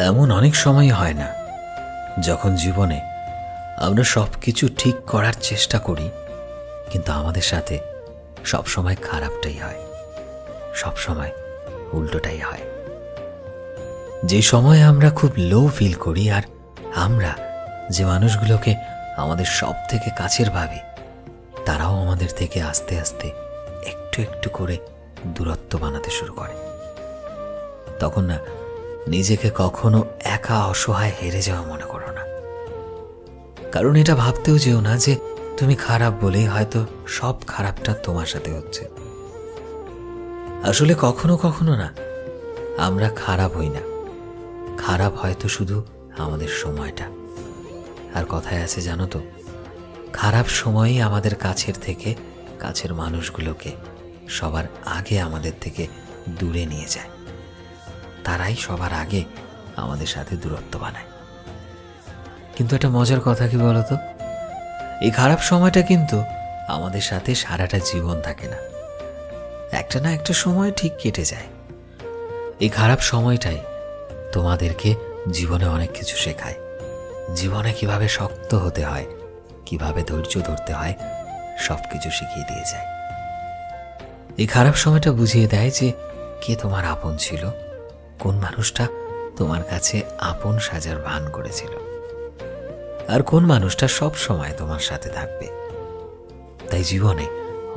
এমন অনেক সময় হয় না যখন জীবনে আমরা সব কিছু ঠিক করার চেষ্টা করি, কিন্তু আমাদের সাথে সবসময় খারাপটাই হয়, সবসময় উল্টোটাই হয়। যে সময় আমরা খুব লো ফিল করি আর আমরা যে মানুষগুলোকে আমাদের সব থেকে কাছের ভাবি, তারাও আমাদের থেকে আস্তে আস্তে একটু একটু করে দূরত্ব বানাতে শুরু করে, তখন না নিজেকে কখনো একা অসহায় হেরে যাওয়া মনে করো না। কারণ এটা ভাবতেও যেও না যে তুমি খারাপ বলেই হয়তো সব খারাপটা তোমার সাথে হচ্ছে। আসলে কখনো কখনো না আমরা খারাপ হই না, খারাপ হয়তো শুধু আমাদের সময়টা। আর কথায় আছে জানো তো, খারাপ সময়ই আমাদের কাছের থেকে কাছের মানুষগুলোকে সবার আগে আমাদের থেকে দূরে নিয়ে যায়। তারাই সবার আগে আমাদের সাথে দূরত্ব বানায়। কিন্তু একটা মজার কথা কি বলতো, এই খারাপ সময়টা কিন্তু আমাদের সাথে সারাটা জীবন থাকে না, একটা না একটা সময় ঠিক কেটে যায়। এই খারাপ সময়টাই তোমাদেরকে জীবনে অনেক কিছু শেখায়, জীবনে কিভাবে শক্ত হতে হয়, কিভাবে ধৈর্য ধরতে হয়, সব কিছু শিখিয়ে দিয়ে যায়। এই খারাপ সময়টা বুঝিয়ে দেয় যে কে তোমার আপন ছিল, কোন মানুষটা তোমার কাছে আপন সাজার ভান করেছিল, আর কোন মানুষটা সব সময় তোমার সাথে থাকবে। তাই জীবনে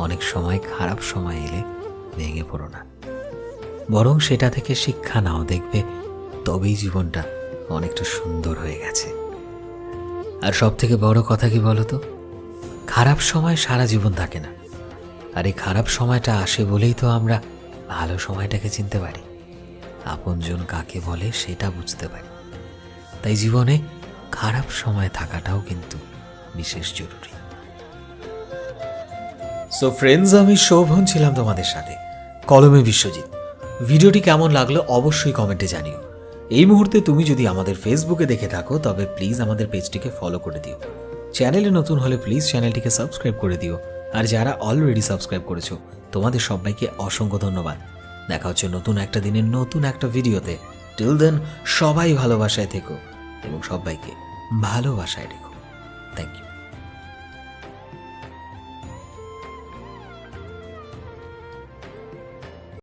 অনেক সময় খারাপ সময় এলে ভেঙে পড়ো না, বরং সেটা থেকে শিক্ষা নাও, দেখবে তবেই জীবনটা অনেকটা সুন্দর হয়ে গেছে। আর সব থেকে বড় কথা কি বলতো, খারাপ সময় সারা জীবন থাকে না, আর এই খারাপ সময়টা আসে বলেই তো আমরা ভালো সময়টাকে চিনতে পারি, আপনজন কাকে বলে সেটা বুঝতে পারি। তাই জীবনে খারাপ সময় থাকাটাও কিন্তু বিশেষ জরুরি। সো ফ্রেন্ডস, আমি শোভন ছিলাম তোমাদের সাথে, কলমে বিশ্বজিৎ। ভিডিওটি কেমন লাগলো অবশ্যই কমেন্টে জানিও। এই মুহূর্তে তুমি যদি আমাদের ফেসবুকে দেখে থাকো তবে প্লিজ আমাদের পেজটিকে ফলো করে দিও। চ্যানেলে নতুন হলে প্লিজ চ্যানেলটিকে সাবস্ক্রাইব করে দিও। আর যারা অলরেডি সাবস্ক্রাইব করেছো তোমাদের সবাইকে অসংখ্য ধন্যবাদ। দেখা হচ্ছে নতুন একটা দিনের নতুন একটা ভিডিওতে। টিল দেন সবাই ভালোবাসায় থেকো এবং সবাইকে ভালোবাসায় রেখো। Thank you.